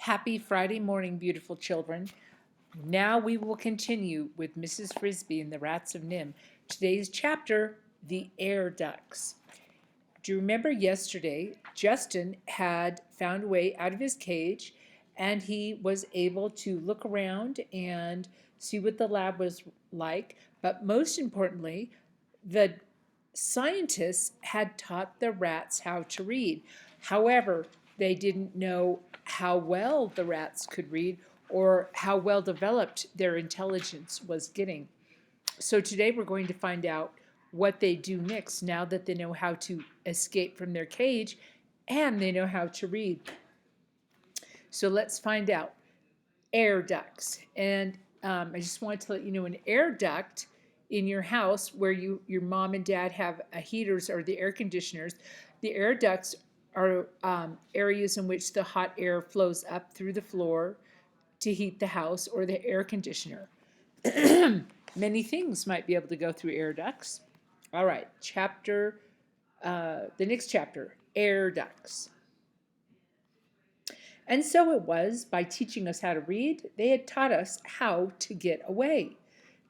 Happy Friday morning, beautiful children. Now we will continue with Mrs. Frisby and the Rats of NIMH. Today's chapter, The Air Ducts. Do you remember yesterday, Justin had found a way out of his cage and he was able to look around and see what the lab was like. But most importantly, the scientists had taught the rats how to read. However, they didn't know how well the rats could read or how well developed their intelligence was getting. So today we're going to find out what they do next now that they know how to escape from their cage and they know how to read. So let's find out. Air ducts. And I just wanted to let you know an air duct in your house where your mom and dad have heaters or the air conditioners, the air ducts are areas in which the hot air flows up through the floor to heat the house or the air conditioner. Many things might be able to go through air ducts. All right, the next chapter, air ducts. And so it was, by teaching us how to read, they had taught us how to get away.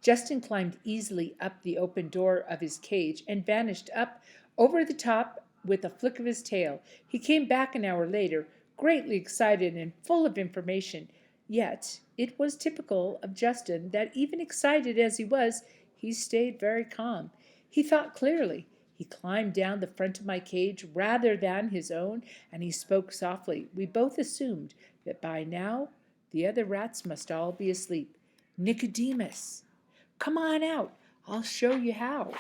Justin climbed easily up the open door of his cage and vanished up over the top with a flick of his tail. He came back an hour later, greatly excited and full of information. Yet it was typical of Justin that even excited as he was, he stayed very calm. He thought clearly. He climbed down the front of my cage rather than his own, and he spoke softly. We both assumed that by now the other rats must all be asleep. Nicodemus, come on out. I'll show you how.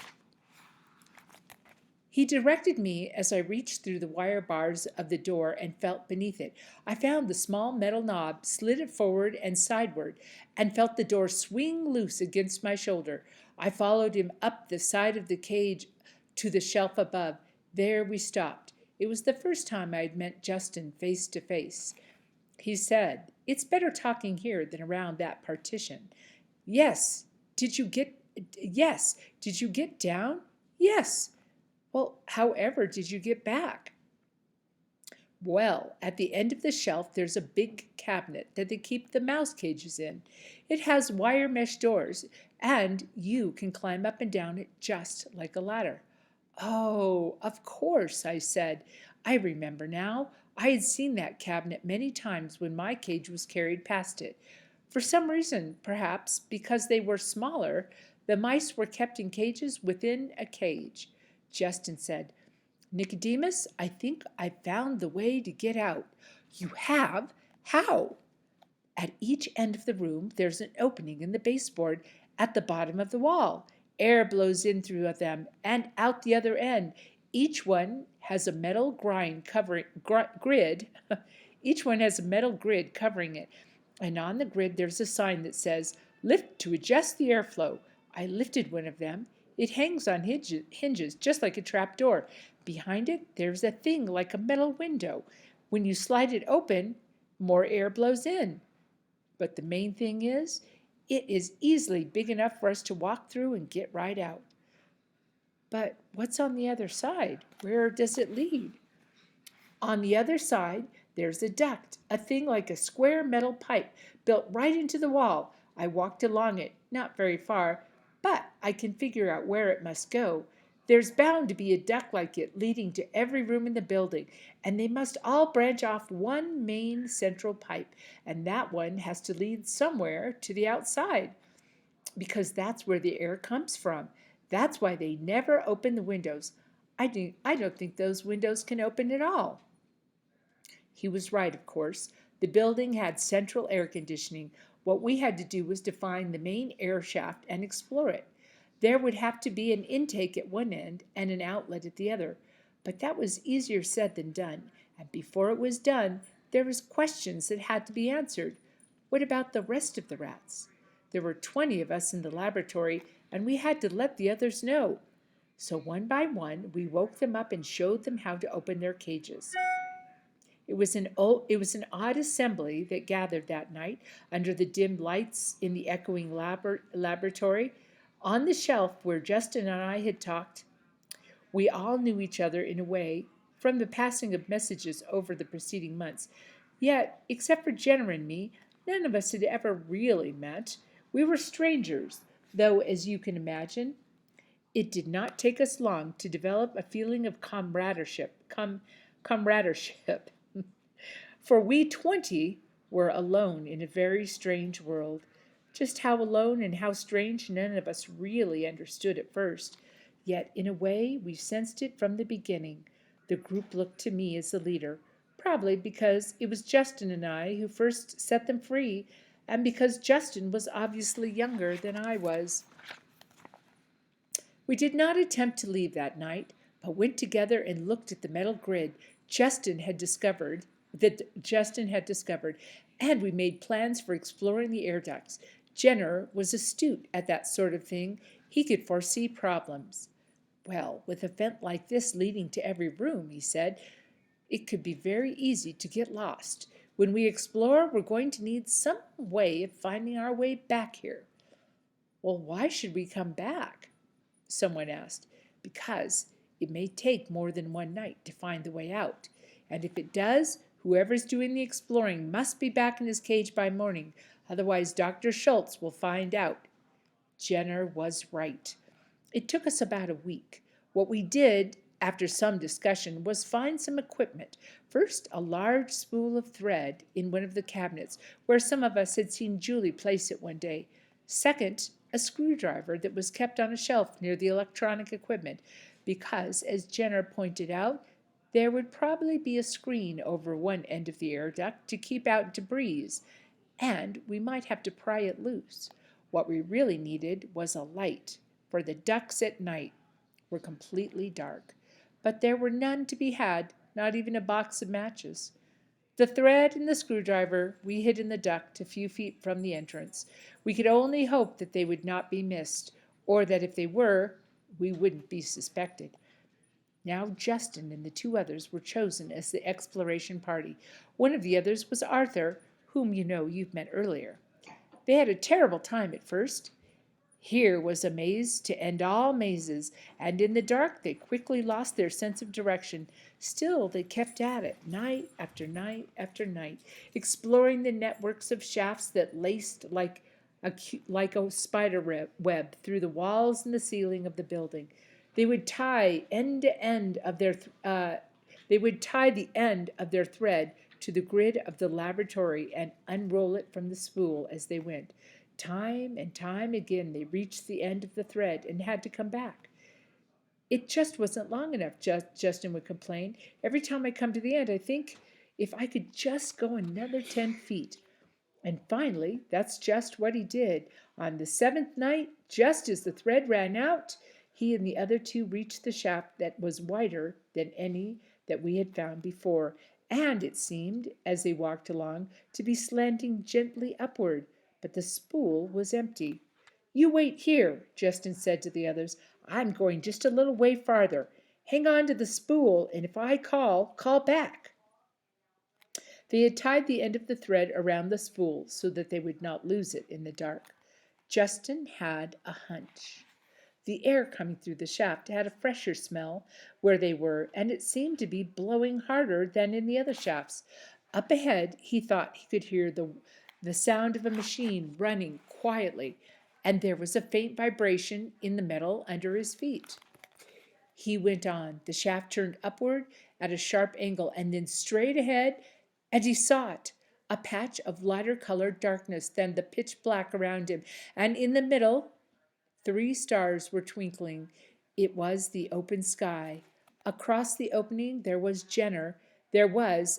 He directed me as I reached through the wire bars of the door and felt beneath it. I found the small metal knob, slid it forward and sideward, and felt the door swing loose against my shoulder. I followed him up the side of the cage to the shelf above. There we stopped. It was the first time I had met Justin face to face. He said, "It's better talking here than around that partition." Yes. Did you get down? Yes. Well, however did you get back? Well, at the end of the shelf there's a big cabinet that they keep the mouse cages in. It has wire mesh doors, and you can climb up and down it just like a ladder. Oh, of course, I said. I remember now. I had seen that cabinet many times when my cage was carried past it. For some reason, perhaps because they were smaller, the mice were kept in cages within a cage. Justin said, "Nicodemus, I think I've found the way to get out." "You have? How?" "At each end of the room there's an opening in the baseboard at the bottom of the wall. Air blows in through them and out the other end. Each one has a metal grid. Each one has a metal grid covering it, and on the grid there's a sign that says, 'Lift to adjust the airflow.' I lifted one of them. It hangs on hinges, just like a trap door. Behind it, there's a thing like a metal window. When you slide it open, more air blows in. But the main thing is, it is easily big enough for us to walk through and get right out." "But what's on the other side? Where does it lead?" "On the other side, there's a duct, a thing like a square metal pipe built right into the wall. I walked along it, not very far, but I can figure out where it must go. There's bound to be a duct like it leading to every room in the building, and they must all branch off one main central pipe, and that one has to lead somewhere to the outside, because that's where the air comes from. That's why they never open the windows. I don't think those windows can open at all." He was right, of course. The building had central air conditioning. What we had to do was to find the main air shaft and explore it. There would have to be an intake at one end and an outlet at the other. But that was easier said than done, and before it was done, there was questions that had to be answered. What about the rest of the rats? There were 20 of us in the laboratory, and we had to let the others know. So one by one, we woke them up and showed them how to open their cages. It was an odd assembly that gathered that night under the dim lights in the echoing laboratory. On the shelf where Justin and I had talked, we all knew each other in a way from the passing of messages over the preceding months. Yet, except for Jenner and me, none of us had ever really met. We were strangers, though, as you can imagine, it did not take us long to develop a feeling of comradeship. For we 20 were alone in a very strange world. Just how alone and how strange none of us really understood at first. Yet, in a way, we sensed it from the beginning. The group looked to me as the leader, probably because it was Justin and I who first set them free, and because Justin was obviously younger than I was. We did not attempt to leave that night, but went together and looked at the metal grid Justin had discovered, and we made plans for exploring the air ducts. Jenner was astute at that sort of thing. He could foresee problems. Well, with a vent like this leading to every room, he said, it could be very easy to get lost. When we explore, we're going to need some way of finding our way back here. Well, why should we come back? Someone asked. Because it may take more than one night to find the way out. And if it does, whoever's doing the exploring must be back in his cage by morning. Otherwise, Dr. Schultz will find out. Jenner was right. It took us about a week. What we did, after some discussion, was find some equipment. First, a large spool of thread in one of the cabinets, where some of us had seen Julie place it one day. Second, a screwdriver that was kept on a shelf near the electronic equipment, because, as Jenner pointed out, there would probably be a screen over one end of the air duct to keep out debris, and we might have to pry it loose. What we really needed was a light, for the ducts at night were completely dark. But there were none to be had, not even a box of matches. The thread and the screwdriver we hid in the duct a few feet from the entrance. We could only hope that they would not be missed, or that if they were, we wouldn't be suspected. Now Justin and the two others were chosen as the exploration party. One of the others was Arthur, whom you've met earlier. They had a terrible time at first. Here was a maze to end all mazes, and in the dark they quickly lost their sense of direction. Still they kept at it, night after night after night, exploring the networks of shafts that laced like a spider web through the walls and the ceiling of the building. They would tie the end of their thread to the grid of the laboratory and unroll it from the spool as they went. Time and time again they reached the end of the thread and had to come back. It just wasn't long enough, Justin would complain. Every time I come to the end, I think if I could just go another 10 feet. And finally, that's just what he did. On the 7th night, just as the thread ran out, he and the other two reached the shaft that was wider than any that we had found before, and it seemed, as they walked along, to be slanting gently upward. But the spool was empty. You wait here, Justin said to the others. I'm going just a little way farther. Hang on to the spool, and if I call back. They had tied the end of the thread around the spool so that they would not lose it in the dark. Justin had a hunch. The air coming through the shaft had a fresher smell where they were, and it seemed to be blowing harder than in the other shafts. Up ahead, he thought he could hear the sound of a machine running quietly, and there was a faint vibration in the metal under his feet. He went on. The shaft turned upward at a sharp angle, and then straight ahead, and he saw it, a patch of lighter colored darkness than the pitch black around him, and in the middle 3 stars were twinkling. It was the open sky. Across the opening there was,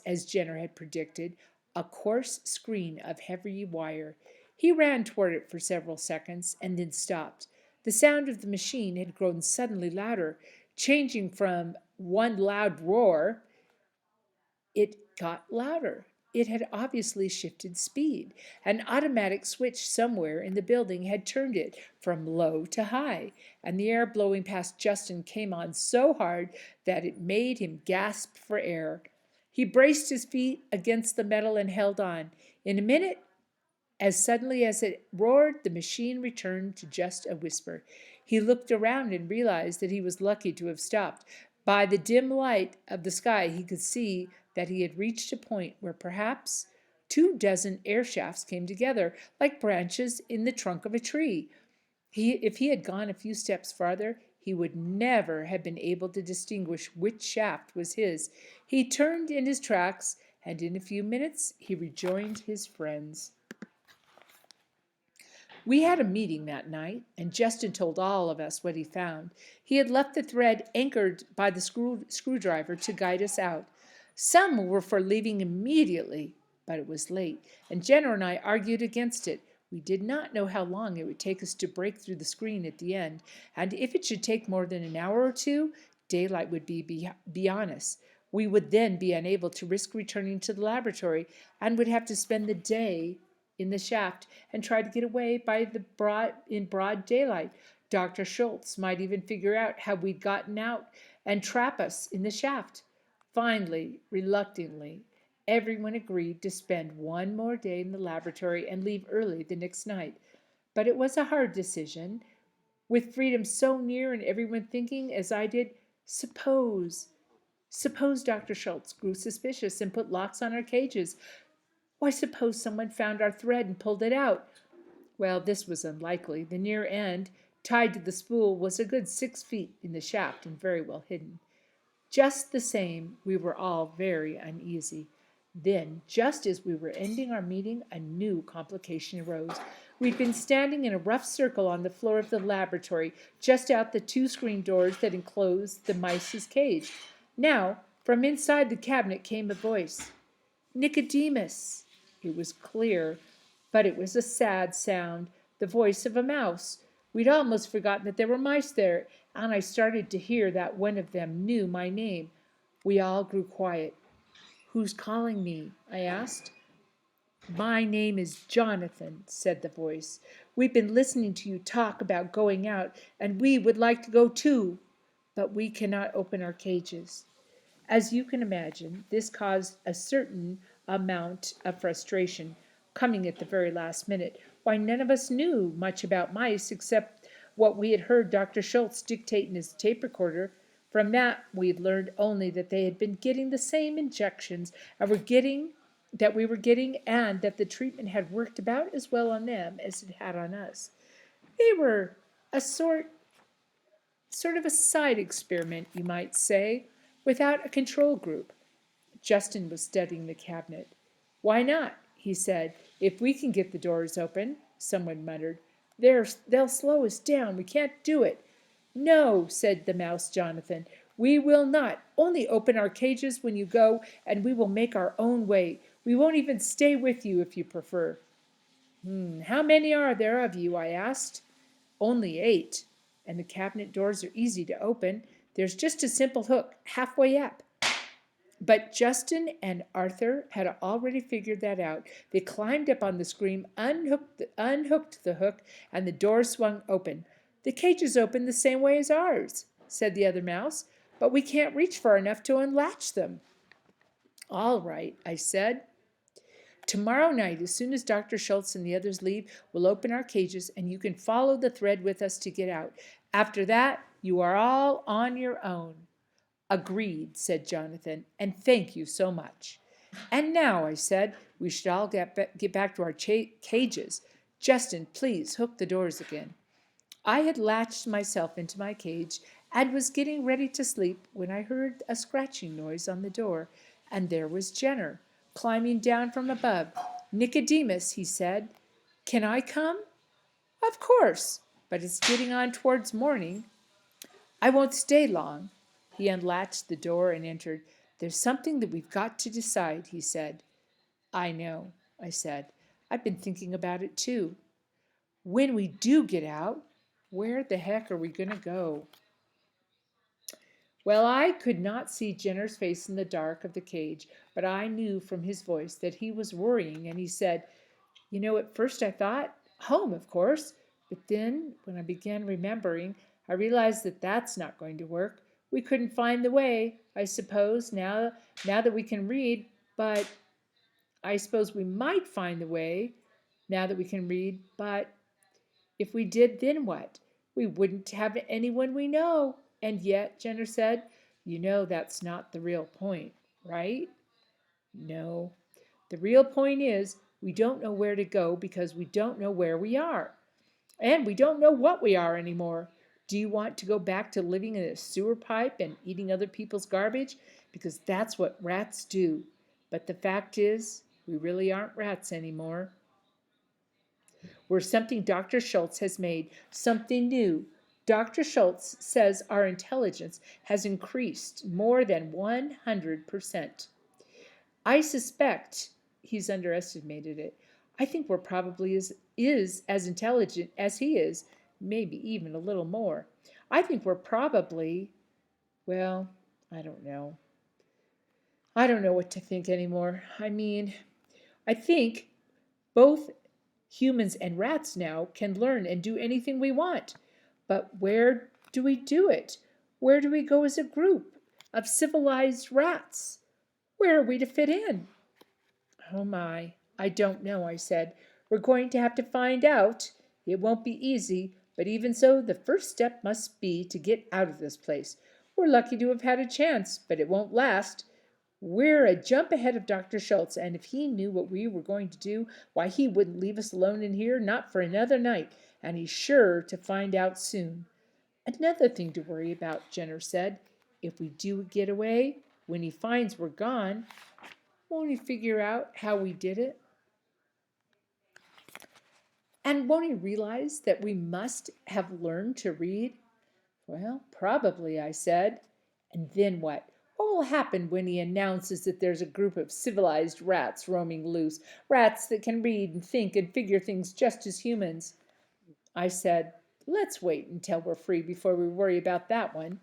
as Jenner had predicted, a coarse screen of heavy wire. He ran toward it for several seconds and then stopped. The sound of the machine had grown suddenly louder, changing from one loud roar. It got louder. It had obviously shifted speed. An automatic switch somewhere in the building had turned it from low to high, and the air blowing past Justin came on so hard that it made him gasp for air. He braced his feet against the metal and held on. In a minute, as suddenly as it roared, the machine returned to just a whisper. He looked around and realized that he was lucky to have stopped. By the dim light of the sky, he could see that he had reached a point where perhaps 2 dozen air shafts came together like branches in the trunk of a tree. If he had gone a few steps farther, he would never have been able to distinguish which shaft was his. He turned in his tracks, and in a few minutes he rejoined his friends. We had a meeting that night, and Justin told all of us what he found. He had left the thread anchored by the screwdriver to guide us out. Some were for leaving immediately, but it was late, and Jenner and I argued against it. We did not know how long it would take us to break through the screen at the end, and if it should take more than an hour or two, daylight would be on us. We would then be unable to risk returning to the laboratory and would have to spend the day in the shaft and try to get away in broad daylight. Dr. Schultz might even figure out how we'd gotten out and trap us in the shaft. Finally, reluctantly, everyone agreed to spend one more day in the laboratory and leave early the next night. But it was a hard decision. With freedom so near and everyone thinking, as I did, suppose Dr. Schultz grew suspicious and put locks on our cages. Why, suppose someone found our thread and pulled it out. Well, this was unlikely. The near end, tied to the spool, was a good 6 feet in the shaft and very well hidden. Just the same, we were all very uneasy. Then, just as we were ending our meeting, a new complication arose. We'd been standing in a rough circle on the floor of the laboratory, just out the 2 screen doors that enclosed the mice's cage. Now, from inside the cabinet came a voice. Nicodemus! It was clear, but it was a sad sound, the voice of a mouse. We'd almost forgotten that there were mice there, and I started to hear that one of them knew my name. We all grew quiet. Who's calling me? I asked. My name is Jonathan, said the voice. We've been listening to you talk about going out, and we would like to go too, but we cannot open our cages. As you can imagine, this caused a certain amount of frustration, coming at the very last minute. Why, none of us knew much about mice except what we had heard Dr. Schultz dictate in his tape recorder. From that, we had learned only that they had been getting the same injections that we were getting, and that the treatment had worked about as well on them as it had on us. They were a sort of a side experiment, you might say, without a control group. Justin was studying the cabinet. Why not? He said. If we can get the doors open, someone muttered. They'll slow us down. We can't do it. No, said the mouse Jonathan. We will not. Only open our cages when you go, and we will make our own way. We won't even stay with you if you prefer. How many are there of you? I asked. Only 8, and the cabinet doors are easy to open. There's just a simple hook halfway up. But Justin and Arthur had already figured that out. They climbed up on the screen, unhooked the hook, and the door swung open. The cage is open the same way as ours, said the other mouse, but we can't reach far enough to unlatch them. All right, I said. Tomorrow night, as soon as Dr. Schultz and the others leave, we'll open our cages, and you can follow the thread with us to get out. After that, you are all on your own. Agreed, said Jonathan, and thank you so much. And now, I said, we should all get back to our cages. Justin, please hook the doors again. I had latched myself into my cage and was getting ready to sleep when I heard a scratching noise on the door, and there was Jenner, climbing down from above. Nicodemus, he said, can I come? Of course, but it's getting on towards morning. I won't stay long. He unlatched the door and entered. There's something that we've got to decide, he said. I know, I said. I've been thinking about it too. When we do get out, where the heck are we going to go? Well, I could not see Jenner's face in the dark of the cage, but I knew from his voice that he was worrying, and he said, at first I thought, home, of course, but then when I began remembering, I realized that that's not going to work. We couldn't find the way, I suppose, now that we can read, but I suppose we might find the way now that we can read, but if we did, then what? We wouldn't have anyone we know. And yet, Jenner said, that's not the real point, right? No. The real point is we don't know where to go because we don't know where we are. And we don't know what we are anymore. Do you want to go back to living in a sewer pipe and eating other people's garbage? Because that's what rats do. But the fact is, we really aren't rats anymore. We're something Dr. Schultz has made, something new. Dr. Schultz says our intelligence has increased more than 100%. I suspect he's underestimated it. I think we're probably is as intelligent as he is, maybe even a little more. I think we're probably, well, I don't know. I don't know what to think anymore. I think both humans and rats now can learn and do anything we want. But where do we do it? Where do we go as a group of civilized rats? Where are we to fit in? Oh my, I don't know, I said. We're going to have to find out. It won't be easy, but even so, the first step must be to get out of this place. We're lucky to have had a chance, but it won't last. We're a jump ahead of Dr. Schultz, and if he knew what we were going to do, why, he wouldn't leave us alone in here, not for another night, and he's sure to find out soon. Another thing to worry about, Jenner said. If we do get away, when he finds we're gone, won't he figure out how we did it? And won't he realize that we must have learned to read? Well, probably, I said. And then what? What will happen when he announces that there's a group of civilized rats roaming loose? Rats that can read and think and figure things just as humans. I said, let's wait until we're free before we worry about that one.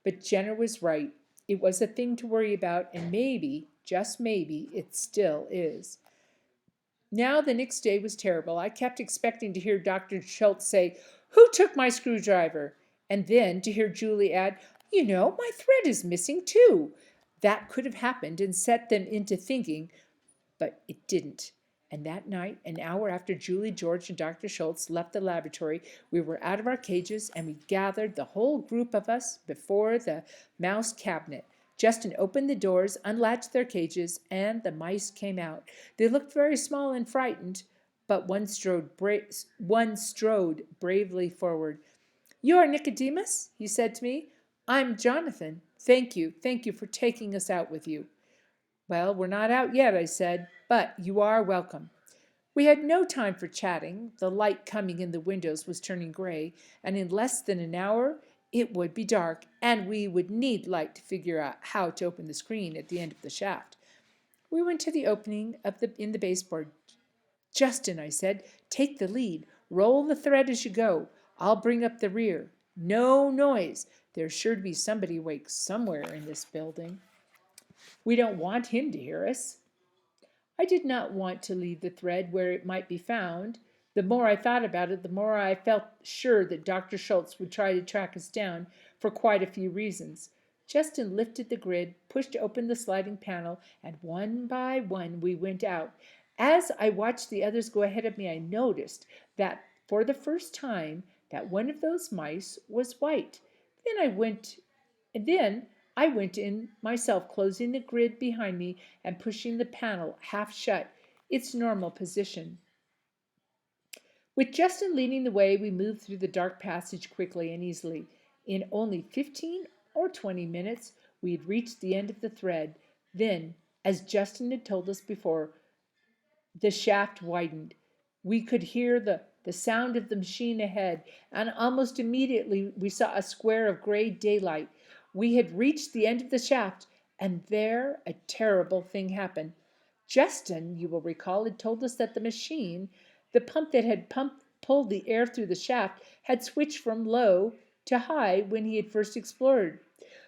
But Jenner was right. It was a thing to worry about, and maybe, just maybe, it still is. Now the next day was terrible. I kept expecting to hear Dr. Schultz say, "Who took my screwdriver?" And then to hear Julie add, "You know, my thread is missing too." That could have happened and set them into thinking, but it didn't. And that night, an hour after Julie, George, and Dr. Schultz left the laboratory, we were out of our cages and we gathered, the whole group of us, before the mouse cabinet. Justin opened the doors, unlatched their cages, and the mice came out. They looked very small and frightened, but one strode bravely forward. "You are Nicodemus?" he said to me. "I'm Jonathan. Thank you for taking us out with you." "Well, we're not out yet," I said, "but you are welcome." We had no time for chatting. The light coming in the windows was turning gray, and in less than an hour it would be dark, and we would need light to figure out how to open the screen at the end of the shaft. We went to the opening in the baseboard. "Justin," I said, "take the lead. Roll the thread as you go. I'll bring up the rear. No noise. There's sure to be somebody awake somewhere in this building. We don't want him to hear us." I did not want to leave the thread where it might be found. The more I thought about it, the more I felt sure that Dr. Schultz would try to track us down for quite a few reasons. Justin lifted the grid, pushed open the sliding panel, and one by one we went out. As I watched the others go ahead of me, I noticed that for the first time that one of those mice was white. Then I went in myself, closing the grid behind me and pushing the panel half shut, its normal position. With Justin leading the way, we moved through the dark passage quickly and easily. In only 15 or 20 minutes, we had reached the end of the thread. Then, as Justin had told us before, the shaft widened. We could hear the sound of the machine ahead, and almost immediately we saw a square of gray daylight. We had reached the end of the shaft, and there a terrible thing happened. Justin, you will recall, had told us that the machine, the pump that had pulled the air through the shaft, had switched from low to high when he had first explored.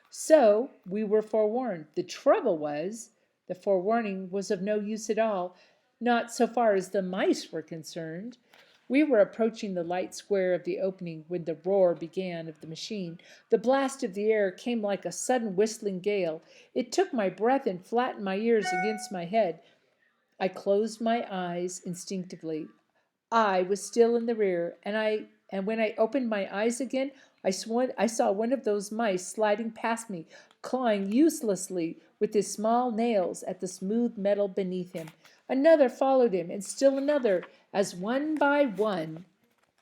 So we were forewarned. The trouble was, the forewarning was of no use at all, not so far as the mice were concerned. We were approaching the light square of the opening when the roar began of the machine. The blast of the air came like a sudden whistling gale. It took my breath and flattened my ears against my head. I closed my eyes instinctively. I was still in the rear, and when I opened my eyes again, I saw one of those mice sliding past me, clawing uselessly with his small nails at the smooth metal beneath him. Another followed him, and still another, as one by one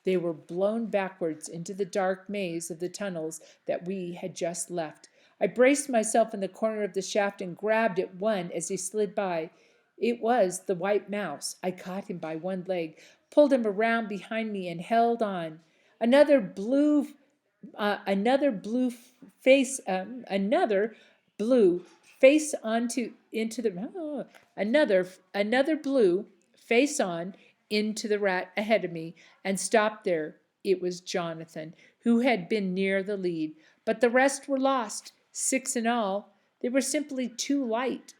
they were blown backwards into the dark maze of the tunnels that we had just left. I braced myself in the corner of the shaft and grabbed at one as he slid by. It was the white mouse. I caught him by one leg, pulled him around behind me, and held on. Another blue another blue face another blue face onto into the another blue face on into the rat ahead of me and stopped there. It was Jonathan, who had been near the lead, but the rest were lost, 6 in all. They were simply too light,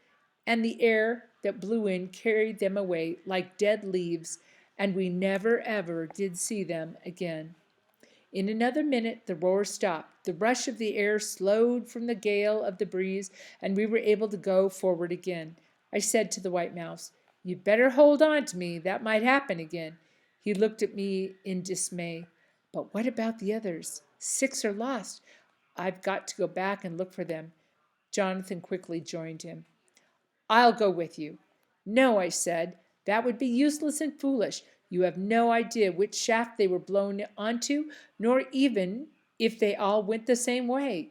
and the air that blew in carried them away like dead leaves, and we never ever did see them again. In another minute the roar stopped. The rush of the air slowed from the gale of the breeze, and we were able to go forward again. I said to the white mouse, "You'd better hold on to me. That might happen again." He looked at me in dismay. "But what about the others? 6 are lost. I've got to go back and look for them." Jonathan quickly joined him. "I'll go with you." "No," I said. "That would be useless and foolish. You have no idea which shaft they were blown onto, nor even if they all went the same way.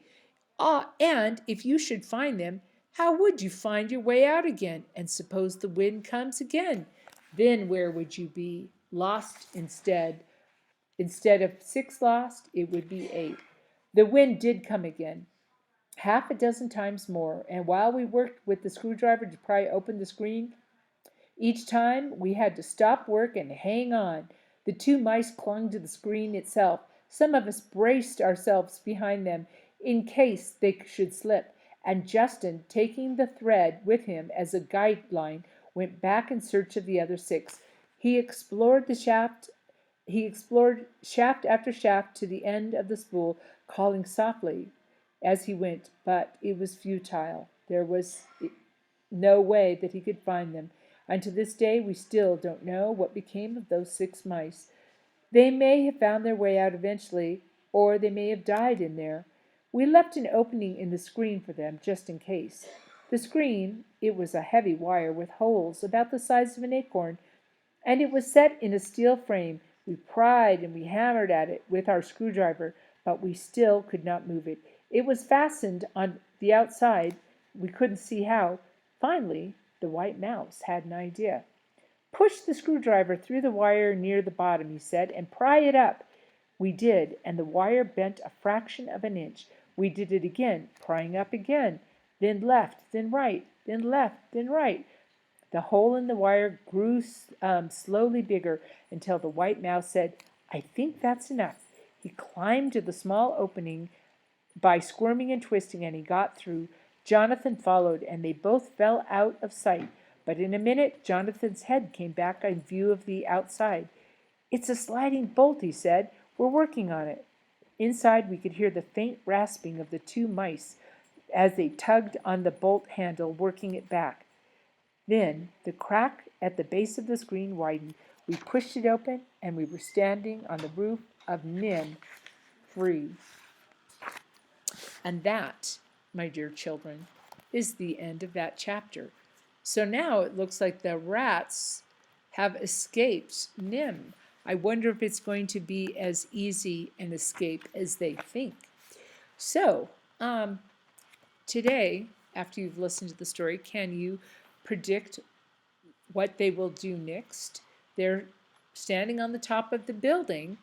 And if you should find them, how would you find your way out again? And suppose the wind comes again? Then where would you be? Lost instead. Instead of 6 lost, it would be 8. The wind did come again, half a dozen times more, and while we worked with the screwdriver to pry open the screen, each time we had to stop work and hang on. The 2 mice clung to the screen itself. Some of us braced ourselves behind them in case they should slip, and Justin, taking the thread with him as a guideline, went back in search of the other 6. He explored shaft after shaft to the end of the spool, calling softly as he went, but it was futile. There was no way that he could find them, and to this day we still don't know what became of those 6 mice. They may have found their way out eventually, or they may have died in there. We left an opening in the screen for them, just in case. The screen, it was a heavy wire with holes about the size of an acorn, and it was set in a steel frame. We pried and we hammered at it with our screwdriver, but we still could not move it. It was fastened on the outside. We couldn't see how. Finally, the white mouse had an idea. "Push the screwdriver through the wire near the bottom," he said, "and pry it up." We did, and the wire bent a fraction of an inch. We did it again, prying up again, then left, then right, then left, then right. The hole in the wire grew slowly bigger until the white mouse said, "I think that's enough." He climbed to the small opening by squirming and twisting, and he got through. Jonathan followed, and they both fell out of sight. But in a minute, Jonathan's head came back in view of the outside. "It's a sliding bolt," he said. "We're working on it." Inside, we could hear the faint rasping of the 2 mice as they tugged on the bolt handle, working it back. Then the crack at the base of the screen widened. We pushed it open, and we were standing on the roof of NIMH, free. And that, my dear children, is the end of that chapter. So now it looks like the rats have escaped NIMH. I wonder if it's going to be as easy an escape as they think. So, today, after you've listened to the story, can you predict what they will do next? They're standing on the top of the building.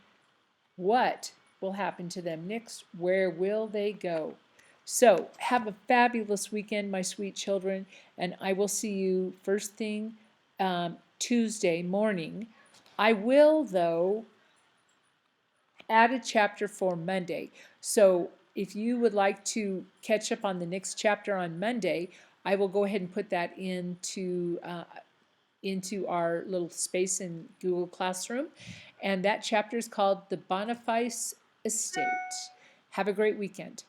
What will happen to them next? Where will they go? So, have a fabulous weekend, my sweet children, and I will see you first thing Tuesday morning. I will, though, add a chapter for Monday. So, if you would like to catch up on the next chapter on Monday, I will go ahead and put that into our little space in Google Classroom. And that chapter is called The Boniface Estate. Have a great weekend.